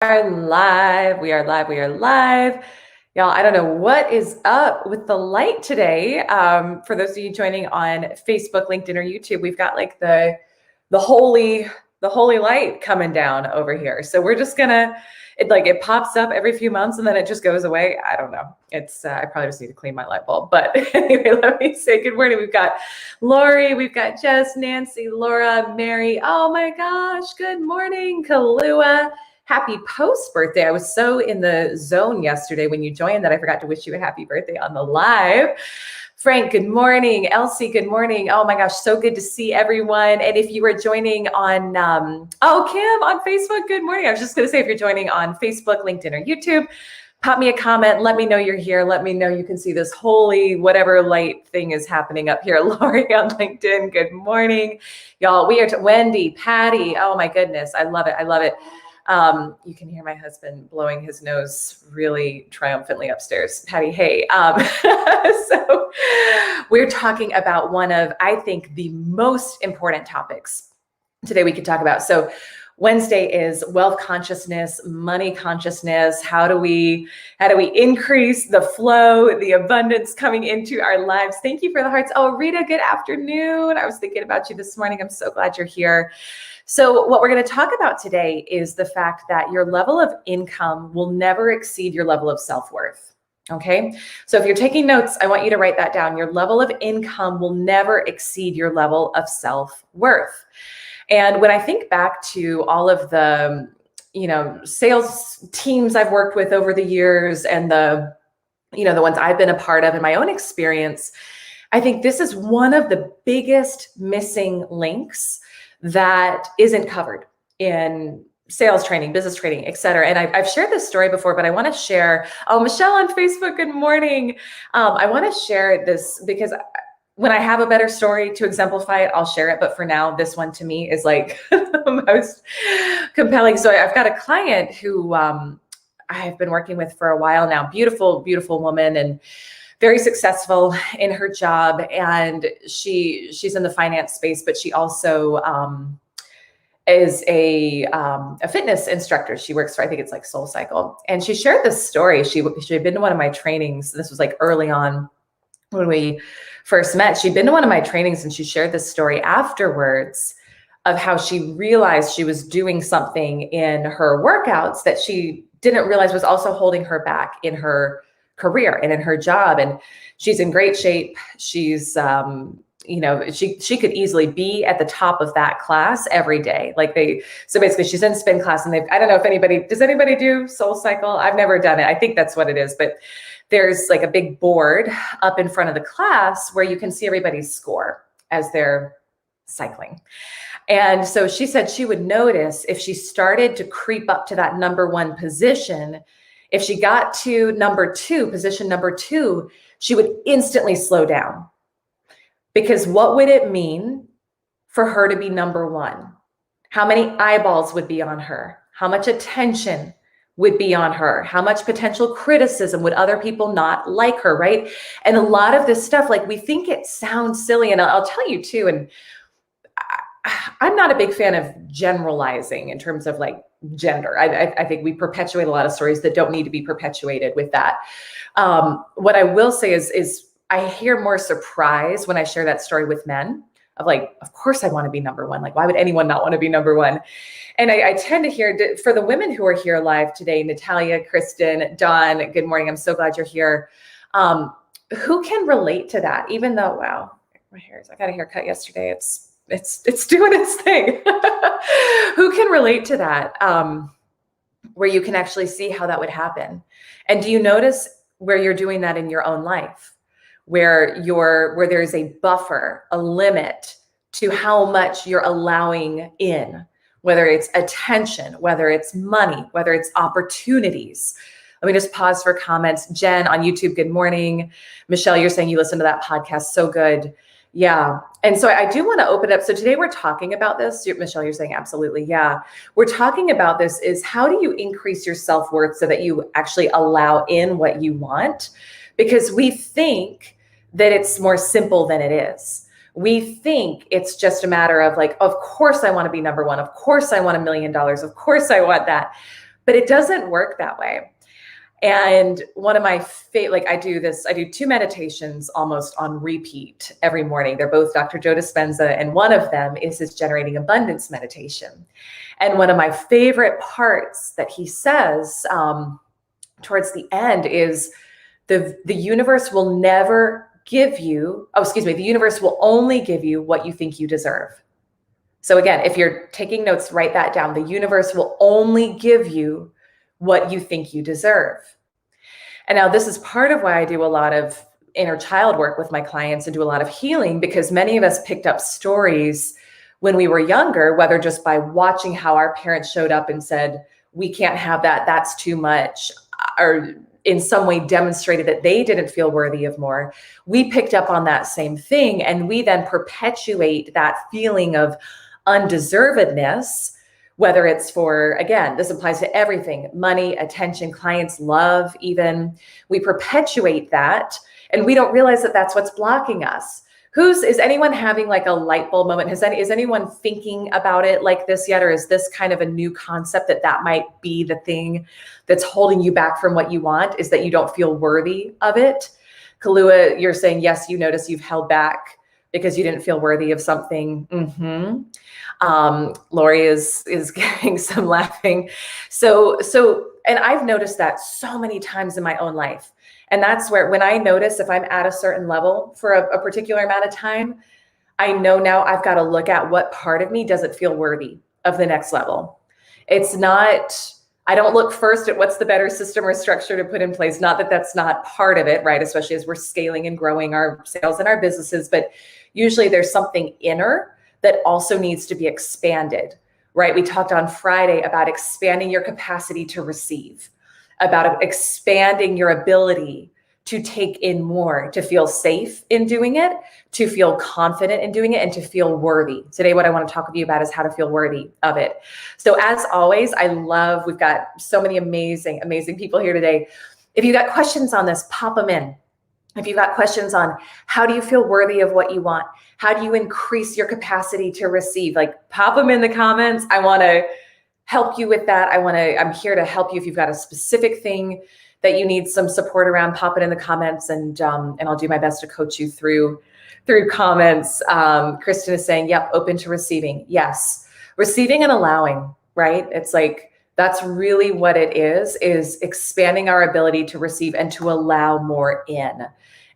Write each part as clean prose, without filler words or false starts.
are live. We are live. We are live. Y'all, I don't know what is up with the light today. For those of you joining on Facebook, LinkedIn, or YouTube, we've got like the holy light coming down over here. So we're just gonna, it pops up every few months and then it just goes away. I don't know. It's I probably just need to clean my light bulb. But anyway, let me say good morning. We've got Lori, we've got Jess, Nancy, Laura, Mary. Oh my gosh, good morning, Kalua. Happy post birthday. I was so in the zone yesterday when you joined that I forgot to wish you a happy birthday on the live. Frank, good morning. Elsie, good morning. Oh my gosh, so good to see everyone. And if you are joining on, Kim on Facebook, good morning. I was just going to say, if you're joining on Facebook, LinkedIn, or YouTube, pop me a comment. Let me know you're here. Let me know you can see this holy whatever light thing is happening up here. Lori on LinkedIn, good morning. Y'all, we are Wendy, Patty. Oh my goodness, I love it. I love it. You can hear my husband blowing his nose really triumphantly upstairs. Patty, hey. So we're talking about one of, I think, the most important topics today we could talk about. So Wednesday is wealth consciousness, money consciousness. How do we increase the flow, the abundance coming into our lives? Thank you for the hearts. Oh, Rita, good afternoon. I was thinking about you this morning. I'm so glad you're here. So what we're going to talk about today is the fact that your level of income will never exceed your level of self-worth. Okay. So if you're taking notes, I want you to write that down. Your level of income will never exceed your level of self-worth. And when I think back to all of the, sales teams I've worked with over the years and the ones I've been a part of in my own experience, I think this is one of the biggest missing links that isn't covered in sales training, business training, et cetera. And I've shared this story before, but I want to share, Michelle on Facebook, good morning. I want to share this because when I have a better story to exemplify it, I'll share it. But for now, this one to me is like the most compelling. So I've got a client who I've been working with for a while now, beautiful, beautiful woman, and very successful in her job, and she's in the finance space, but she also is a fitness instructor. She works for, I think it's like Soul Cycle, and she shared this story. She had been to one of my trainings. This was like early on when we first met. She'd been to one of my trainings, and she shared this story afterwards of how she realized she was doing something in her workouts that she didn't realize was also holding her back in her career and in her job. And she's in great shape. She's, she could easily be at the top of that class every day. So basically she's in spin class, and I don't know if does anybody do Soul Cycle? I've never done it. I think that's what it is, but there's like a big board up in front of the class where you can see everybody's score as they're cycling. And so she said she would notice if she started to creep up to that number one position. If she got to position number two, she would instantly slow down. Because what would it mean for her to be number one? How many eyeballs would be on her? How much attention would be on her? How much potential criticism would other people not like her, right? And a lot of this stuff, like, we think it sounds silly, and I'll tell you too, and I'm not a big fan of generalizing in terms of like gender. I think we perpetuate a lot of stories that don't need to be perpetuated with that. What I will say is I hear more surprise when I share that story with men of like, of course I want to be number one. Like, why would anyone not want to be number one? And I tend to hear, for the women who are here live today, Natalia, Kristen, Dawn, good morning. I'm so glad you're here. Who can relate to that? Even though, wow, I got a haircut yesterday. It's doing its thing. Who can relate to that? Where you can actually see how that would happen. And do you notice where you're doing that in your own life? Where there's a buffer, a limit to how much you're allowing in, whether it's attention, whether it's money, whether it's opportunities. Let me just pause for comments. Jen on YouTube, good morning. Michelle, you're saying you listen to that podcast. So good. Yeah. And so I do want to open up. So today we're talking about this. Michelle, you're saying absolutely. Yeah. We're talking about this is how do you increase your self-worth so that you actually allow in what you want? Because we think that it's more simple than it is. We think it's just a matter of like, of course I want to be number one. Of course I want $1 million. Of course I want that. But it doesn't work that way. And one of my I do 2 meditations almost on repeat every morning. They're both Dr. Joe Dispenza, and one of them is his generating abundance meditation. And one of my favorite parts that he says towards the end is the universe will never give you, the universe will only give you what you think you deserve. So again, if you're taking notes, write that down. The universe will only give you what you think you deserve. And now this is part of why I do a lot of inner child work with my clients and do a lot of healing, because many of us picked up stories when we were younger, whether just by watching how our parents showed up and said, we can't have that, that's too much, or in some way demonstrated that they didn't feel worthy of more. We picked up on that same thing, and we then perpetuate that feeling of undeservedness, whether it's for, again, this applies to everything, money, attention, clients, love, even. We perpetuate that, and we don't realize that that's what's blocking us. Is anyone having like a light bulb moment? Is anyone thinking about it like this yet? Or is this kind of a new concept that might be the thing that's holding you back from what you want, is that you don't feel worthy of it? Kalua, you're saying, yes, you notice you've held back because you didn't feel worthy of something. Lori is getting some laughing. So, and I've noticed that so many times in my own life. And that's where, when I notice if I'm at a certain level for a particular amount of time, I know now I've got to look at what part of me doesn't feel worthy of the next level. It's not, I don't look first at what's the better system or structure to put in place. Not that that's not part of it, right? Especially as we're scaling and growing our sales and our businesses, but usually there's something inner that also needs to be expanded, right? We talked on Friday about expanding your capacity to receive, about expanding your ability to take in more, to feel safe in doing it, to feel confident in doing it, and to feel worthy. Today, what I want to talk with you about is how to feel worthy of it. So as always, we've got so many amazing, amazing people here today. If you've got questions on this, pop them in. If you've got questions on how do you feel worthy of what you want, how do you increase your capacity to receive, like pop them in the comments. I want to help you with that. I'm here to help you. If you've got a specific thing that you need some support around, pop it in the comments, and I'll do my best to coach you through comments. Kristen is saying, yep, open to receiving. Yes, receiving and allowing, right? It's like, that's really what it is expanding our ability to receive and to allow more in,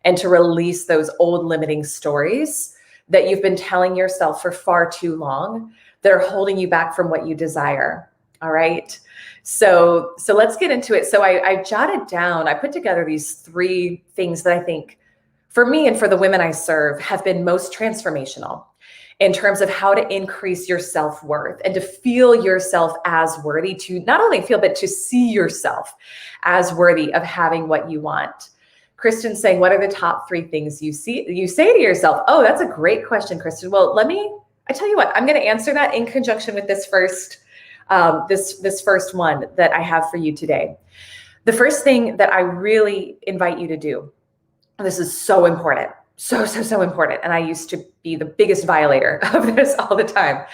and to release those old limiting stories that you've been telling yourself for far too long that are holding you back from what you desire. All right. So let's get into it. So I jotted down, I put together these 3 things that I think for me and for the women I serve have been most transformational in terms of how to increase your self-worth and to feel yourself as worthy, to not only feel, but to see yourself as worthy of having what you want. Kristen's saying, what are the top 3 things you say to yourself? Oh, that's a great question, Kristen. Well, I tell you what, I'm going to answer that in conjunction with this first one that I have for you today. The first thing that I really invite you to do, and this is so important, so important, and I used to be the biggest violator of this all the time,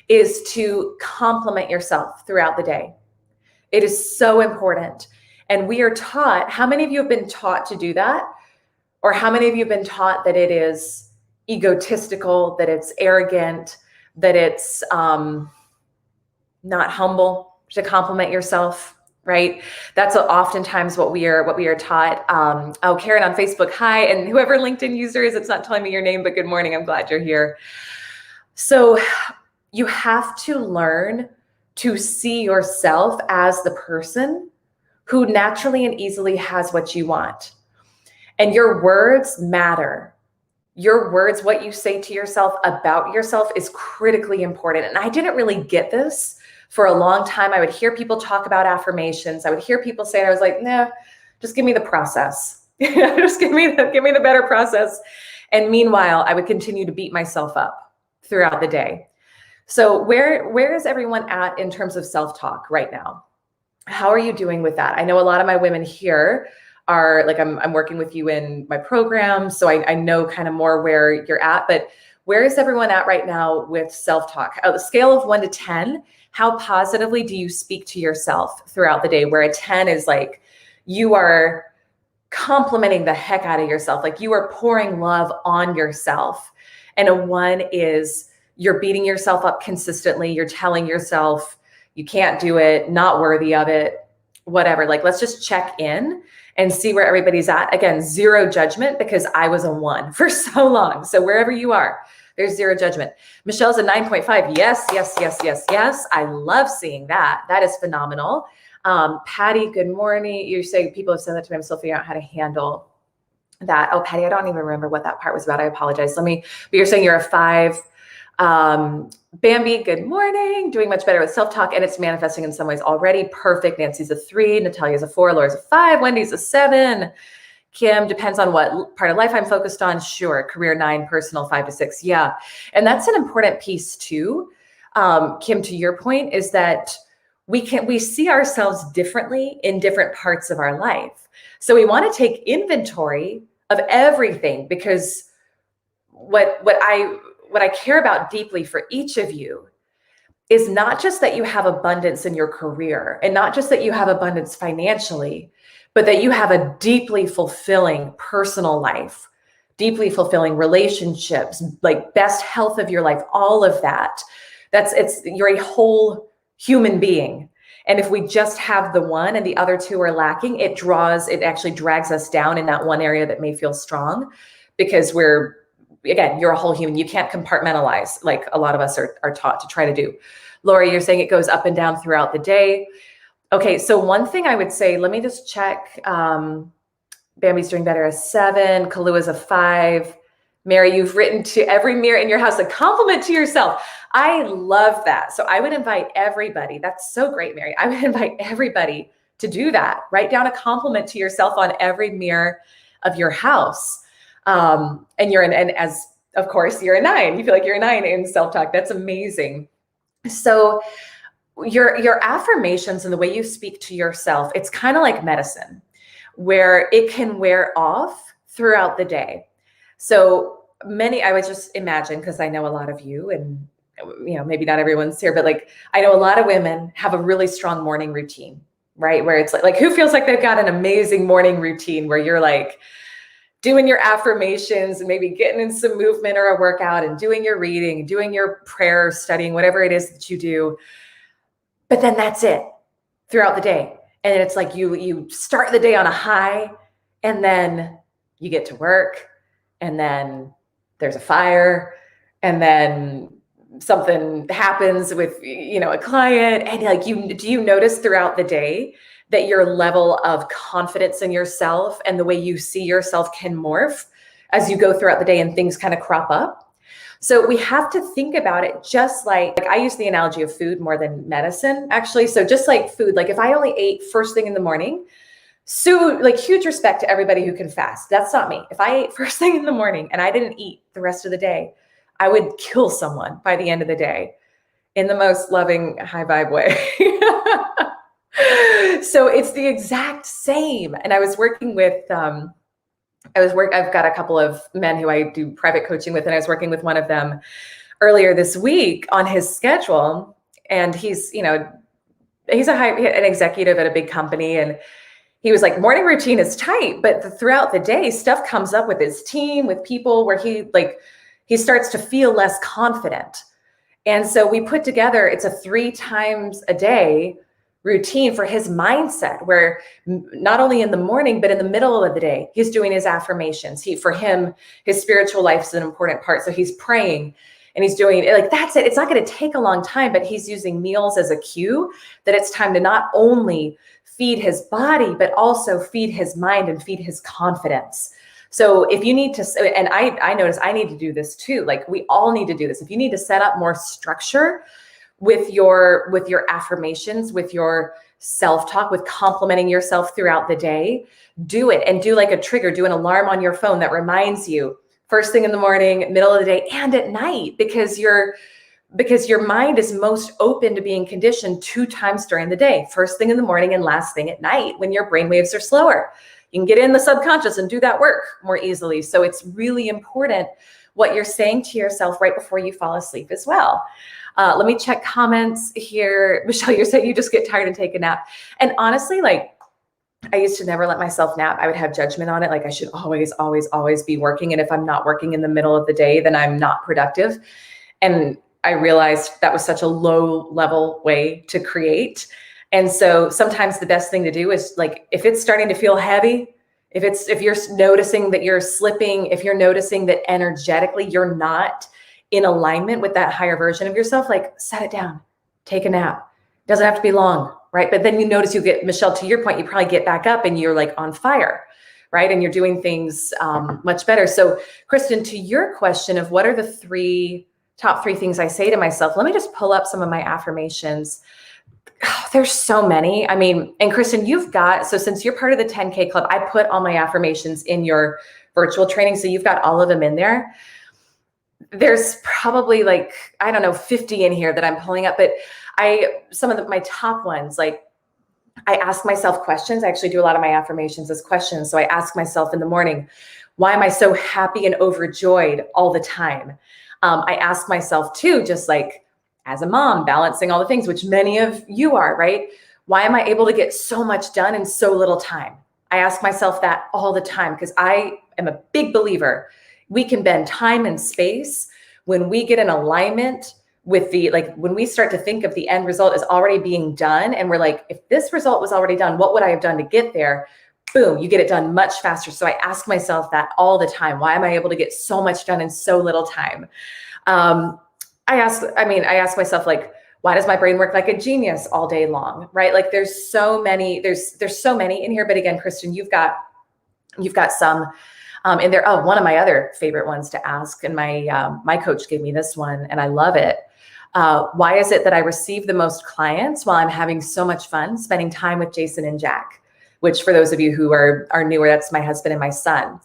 is to compliment yourself throughout the day. It is so important. And we are taught, how many of you have been taught to do that? Or how many of you have been taught that it is egotistical, that it's arrogant, that it's not humble to compliment yourself, right? That's oftentimes what we are taught. Karen on Facebook, hi, and whoever LinkedIn user is, it's not telling me your name, but good morning, I'm glad you're here. So you have to learn to see yourself as the person who naturally and easily has what you want. And your words matter. Your words, what you say to yourself about yourself, is critically important. And I didn't really get this for a long time. I would hear people talk about affirmations. I would hear people say, and I was like, nah, just give me the process. Just give me the better process. And meanwhile, I would continue to beat myself up throughout the day. So where is everyone at in terms of self-talk right now? How are you doing with that? I know a lot of my women here are like, I'm working with you in my program, so I know kind of more where you're at, but Where is everyone at right now with self-talk? On a scale of 1 to 10, how positively do you speak to yourself throughout the day? Where a 10 is like, you are complimenting the heck out of yourself. Like you are pouring love on yourself. And a 1 is you're beating yourself up consistently. You're telling yourself you can't do it, not worthy of it, whatever. Like, let's just check in and see where everybody's at. Again, zero judgment, because I was a 1 for so long. So wherever you are, there's zero judgment. Michelle's a 9.5. Yes, yes, yes, yes, yes. I love seeing that. That is phenomenal. Patty, good morning. You say people have said that to me. I'm still figuring out how to handle that. Oh, Patty, I don't even remember what that part was about. I apologize. But you're saying you're a 5. Bambi, good morning. Doing much better with self-talk, and it's manifesting in some ways already. Perfect. Nancy's a 3. Natalia's a 4. Laura's a 5. Wendy's a 7. Kim, depends on what part of life I'm focused on. Sure. Career 9, personal 5 to 6. Yeah. And that's an important piece too. Kim, to your point, is that we see ourselves differently in different parts of our life. So we want to take inventory of everything, because what I care about deeply for each of you is not just that you have abundance in your career, and not just that you have abundance financially, but that you have a deeply fulfilling personal life, deeply fulfilling relationships, like best health of your life, all of that. You're a whole human being. And if we just have the 1 and the other 2 are lacking, it actually drags us down in that one area that may feel strong, because again, you're a whole human. You can't compartmentalize like a lot of us are taught to try to do. Lori, you're saying it goes up and down throughout the day. Okay, so one thing I would say, let me just check. Bambi's doing better, a 7. Kalua's a 5. Mary, you've written to every mirror in your house a compliment to yourself. I love that. So I would invite everybody. That's so great, Mary. I would invite everybody to do that. Write down a compliment to yourself on every mirror of your house. And as of course, you're a 9. You feel like you're a 9 in self-talk. That's amazing. So your affirmations and the way you speak to yourself, it's kind of like medicine, where it can wear off throughout the day. So I would just imagine, because I know a lot of you, and maybe not everyone's here, but like I know a lot of women have a really strong morning routine, right? Where it's like who feels like they've got an amazing morning routine where you're like doing your affirmations and maybe getting in some movement or a workout and doing your reading, doing your prayer, studying, whatever it is that you do. But then that's it throughout the day. And it's like you start the day on a high, and then you get to work, and then there's a fire, and then something happens with a client, and like do you notice throughout the day that your level of confidence in yourself and the way you see yourself can morph as you go throughout the day and things kind of crop up? So we have to think about it just like I use the analogy of food more than medicine, actually. So just like food, like if I only ate first thing in the morning, so like huge respect to everybody who can fast. That's not me. If I ate first thing in the morning and I didn't eat the rest of the day, I would kill someone by the end of the day in the most loving, high vibe way. So it's the exact same. And I was working with, I've got a couple of men who I do private coaching with, and I was working with one of them earlier this week on his schedule. And he's an executive at a big company. And he was like, morning routine is tight, but throughout the day, stuff comes up with his team, with people where he starts to feel less confident. And so we put together, it's a 3 times a day routine for his mindset, where not only in the morning, but in the middle of the day, he's doing his affirmations. For him, his spiritual life is an important part. So he's praying and he's doing it. Like, that's it. It's not going to take a long time, but he's using meals as a cue that it's time to not only feed his body, but also feed his mind and feed his confidence. So if you need to, and I notice I need to do this too. Like we all need to do this. If you need to set up more structure with your affirmations, with your self-talk, with complimenting yourself throughout the day, do it. And do like a trigger, do an alarm on your phone that reminds you first thing in the morning, middle of the day, and at night, because your mind is most open to being conditioned 2 times during the day, first thing in the morning and last thing at night, when your brain waves are slower. You can get in the subconscious and do that work more easily. So it's really important what you're saying to yourself right before you fall asleep as well. Let me check comments here. Michelle, you said you just get tired and take a nap. And honestly, like, I used to never let myself nap. I would have judgment on it. Like I should always, always, always be working. And if I'm not working in the middle of the day, then I'm not productive. And I realized that was such a low level way to create. And so sometimes the best thing to do is, like, if it's starting to feel heavy, if you're noticing that you're slipping, if you're noticing that energetically you're not in alignment with that higher version of yourself, like, set it down, take a nap. It doesn't have to be long, right? But then you notice you get, Michelle, to your point, you probably get back up and you're like on fire, right? And you're doing things much better. So Kristen, to your question of what are the top three things I say to myself, let me just pull up some of my affirmations. Oh, there's so many. I mean, and Kristen, so since you're part of the 10K club, I put all my affirmations in your virtual training. So you've got all of them in there. There's probably like, I don't know, 50 in here that I'm pulling up, but some of my top ones, like, I ask myself questions. I actually do a lot of my affirmations as questions. So I ask myself in the morning, why am I so happy and overjoyed all the time? I ask myself too, just like as a mom, balancing all the things, which many of you are, right? Why am I able to get so much done in so little time? I ask myself that all the time because I am a big believer. We can bend time and space when we get in alignment with when we start to think of the end result as already being done. And we're like, if this result was already done, what would I have done to get there? Boom, you get it done much faster. So I ask myself that all the time. Why am I able to get so much done in so little time? I ask myself, like, why does my brain work like a genius all day long? Right? Like there's so many in here. But again, Kristen, you've got some in there. Oh, one of my other favorite ones to ask, and my coach gave me this one and I love it. Why is it that I receive the most clients while I'm having so much fun spending time with Jason and Jack? Which, for those of you who are newer, that's my husband and my son.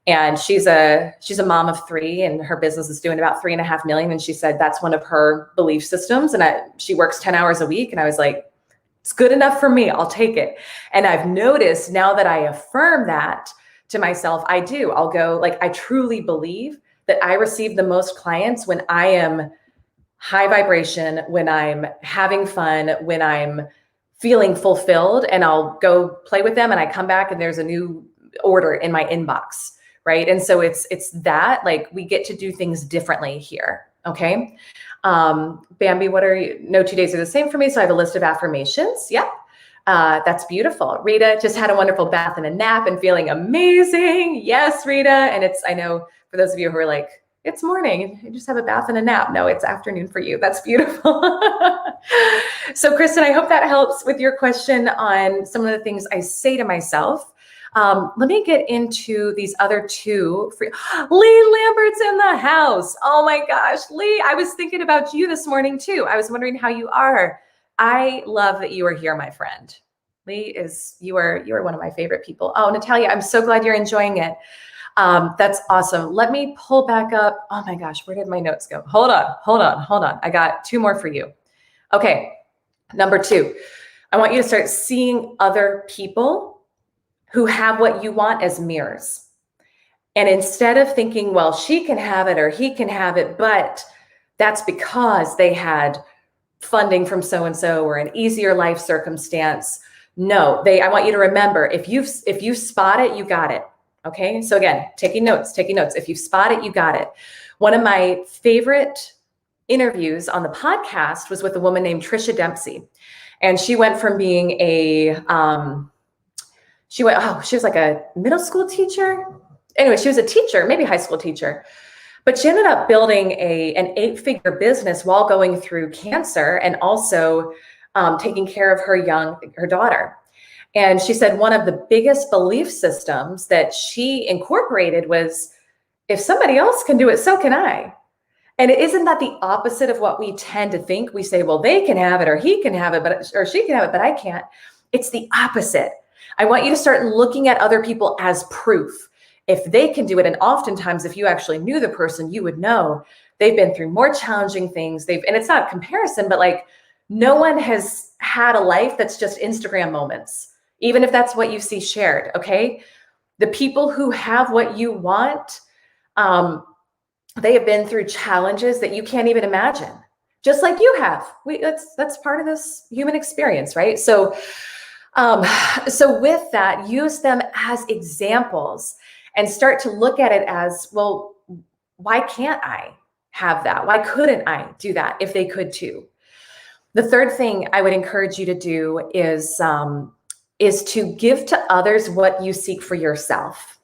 And she's a mom of 3, and her business is doing about 3.5 million. And she said that's one of her belief systems. And she works 10 hours a week. And I was like, it's good enough for me. I'll take it. And I've noticed now that I affirm that to myself, I'll go, like, I truly believe that I receive the most clients when I am high vibration, when I'm having fun, when I'm feeling fulfilled, and I'll go play with them and I come back and there's a new order in my inbox, right? And so it's that, like, we get to do things differently here, okay? Bambi, no 2 days are the same for me, so I have a list of affirmations. Yep. That's beautiful. Rita just had a wonderful bath and a nap and feeling amazing. Yes, Rita. And I know for those of you who are like, it's morning, you just have a bath and a nap. No, it's afternoon for you. That's beautiful. So Kristen, I hope that helps with your question on some of the things I say to myself. Let me get into these other two. Lee Lambert's in the house. Oh my gosh, Lee, I was thinking about you this morning too. I was wondering how you are. I love that you are here, my friend. Lee, you are one of my favorite people. Oh, Natalia, I'm so glad you're enjoying it. That's awesome. Let me pull back up. Oh my gosh, where did my notes go? Hold on. I got 2 more for you. Okay. Number 2, I want you to start seeing other people who have what you want as mirrors. And instead of thinking, well, she can have it or he can have it, but that's because they had funding from so-and-so or an easier life circumstance. No, I want you to remember, if you spot it, you got it. Okay. So again, taking notes. If you spot it, you got it. One of my favorite interviews on the podcast was with a woman named Trisha Dempsey. And she went from being she was like a middle school teacher. Anyway, she was a teacher, maybe high school teacher, but she ended up building an 8-figure business while going through cancer and also taking care of her daughter. And she said one of the biggest belief systems that she incorporated was, if somebody else can do it, so can I. And isn't that the opposite of what we tend to think? We say, well, they can have it or he can have it, or she can have it, but I can't. It's the opposite. I want you to start looking at other people as proof. If they can do it, and oftentimes if you actually knew the person, you would know they've been through more challenging things. And it's not comparison, but like no one has had a life that's just Instagram moments. Even if that's what you see shared, okay? The people who have what you want, they have been through challenges that you can't even imagine, just like you have. That's part of this human experience, right? So with that, use them as examples and start to look at it as, well, why can't I have that? Why couldn't I do that if they could too? The third thing I would encourage you to do is to give to others what you seek for yourself.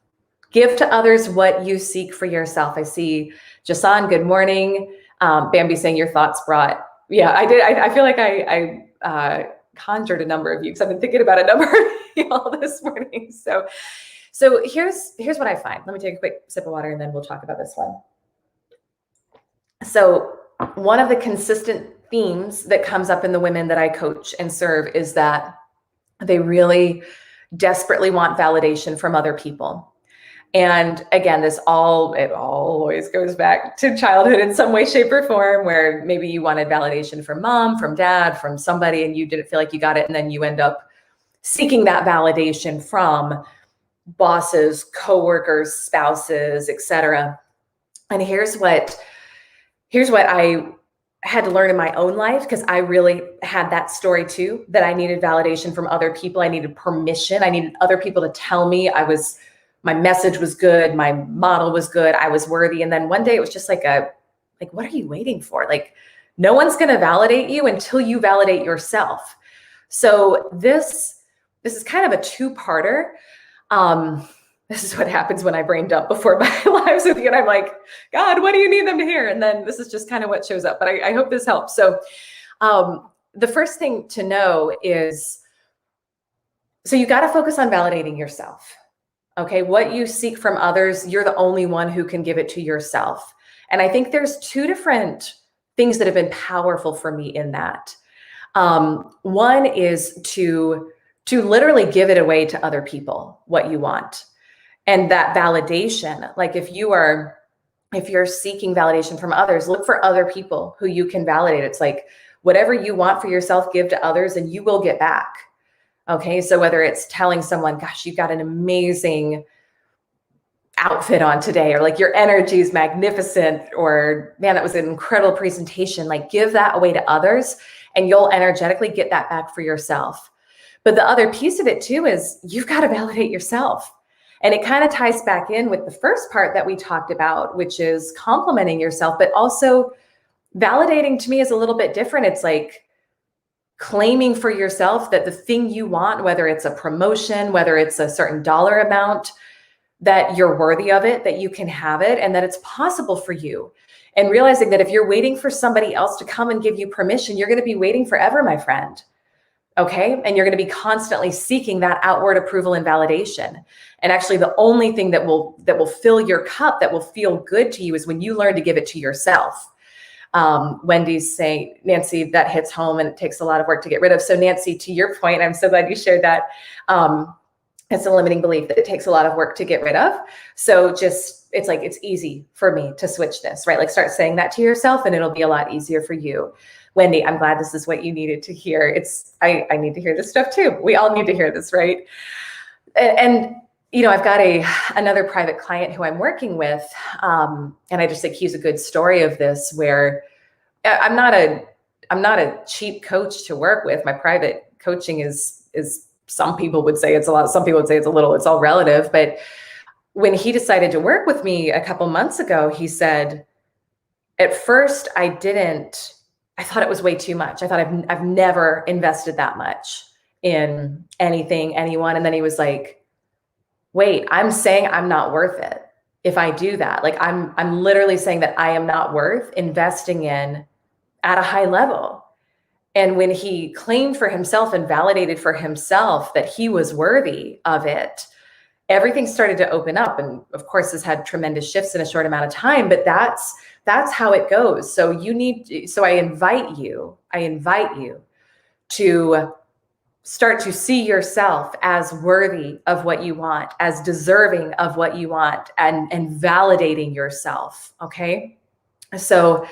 Give to others what you seek for yourself. I see Jason, good morning. Bambi saying your thoughts brought, yeah, I did. I feel like I conjured a number of you because I've been thinking about a number of you all this morning. So here's what I find. Let me take a quick sip of water and then we'll talk about this one. So one of the consistent themes that comes up in the women that I coach and serve is that they really desperately want validation from other people. And again, it always goes back to childhood in some way, shape, or form, where maybe you wanted validation from mom, from dad, from somebody, and you didn't feel like you got it. And then you end up seeking that validation from bosses, coworkers, spouses, etc. And here's what I had to learn in my own life, because I really had that story too, that I needed validation from other people. I needed permission. I needed other people to tell me my message was good, my model was good, I was worthy. And then one day it was just like, what are you waiting for? Like, no one's going to validate you until you validate yourself. So this is kind of a two-parter. This is what happens when I brain dump before my lives with you. And I'm like, God, what do you need them to hear? And then this is just kind of what shows up. But I hope this helps. So the first thing to know is, so you got to focus on validating yourself. Okay, what you seek from others, you're the only one who can give it to yourself. And I think there's two different things that have been powerful for me in that. One is to literally give it away to other people, what you want. And that validation, like if you're seeking validation from others, look for other people who you can validate. It's like whatever you want for yourself, give to others and you will get back. Okay, so whether it's telling someone, gosh, you've got an amazing outfit on today, or like your energy is magnificent, or man, that was an incredible presentation, like give that away to others and you'll energetically get that back for yourself. But the other piece of it too is you've got to validate yourself. And it kind of ties back in with the first part that we talked about, which is complimenting yourself, but also validating to me is a little bit different. It's like claiming for yourself that the thing you want, whether it's a promotion, whether it's a certain dollar amount, that you're worthy of it, that you can have it, and that it's possible for you. And realizing that if you're waiting for somebody else to come and give you permission, you're going to be waiting forever, my friend. Okay. And you're going to be constantly seeking that outward approval and validation. And actually the only thing that will fill your cup, that will feel good to you, is when you learn to give it to yourself. Wendy's saying, Nancy, that hits home and it takes a lot of work to get rid of. So Nancy, to your point, I'm so glad you shared that. It's a limiting belief that it takes a lot of work to get rid of. So it's easy for me to switch this, right? Like start saying that to yourself and it'll be a lot easier for you. Wendy, I'm glad this is what you needed to hear. I need to hear this stuff too. We all need to hear this, right? And I've got another private client who I'm working with, and I just think he's a good story of this, where I'm not a cheap coach to work with. My private coaching is some people would say it's a lot, some people would say it's a little, it's all relative. But when he decided to work with me a couple months ago, he said, at first I thought it was way too much. I thought I've never invested that much in anything, anyone. And then he was like, wait, I'm saying I'm not worth it if I do that. Like I'm literally saying that I am not worth investing in at a high level. And when he claimed for himself and validated for himself that he was worthy of it, everything started to open up. And of course, this had tremendous shifts in a short amount of time, but that's how it goes. So I invite you to start to see yourself as worthy of what you want, as deserving of what you want, and validating yourself. Okay. So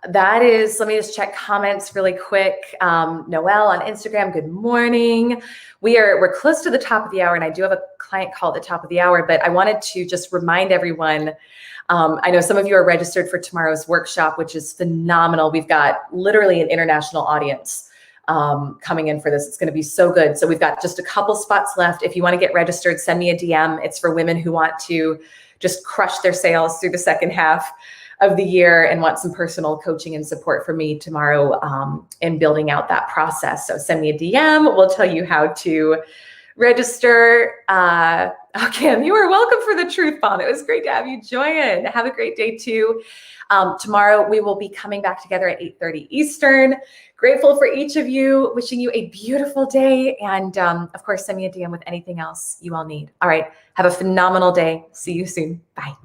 That is, let me just check comments really quick. Noelle on Instagram, good morning. We're close to the top of the hour, and I do have a client call at the top of the hour, but I wanted to just remind everyone, I know some of you are registered for tomorrow's workshop, which is phenomenal. We've got literally an international audience coming in for this. It's going to be so good. So we've got just a couple spots left. If you want to get registered, send me a DM. It's for women who want to just crush their sales through the second half of the year and want some personal coaching and support from me tomorrow in building out that process. So send me a DM. We'll tell you how to register. Kim, you are welcome for the truth bomb. It was great to have you join. Have a great day too. Tomorrow we will be coming back together at 8:30 Eastern. Grateful for each of you, wishing you a beautiful day. And of course, send me a DM with anything else you all need. All right. Have a phenomenal day. See you soon. Bye.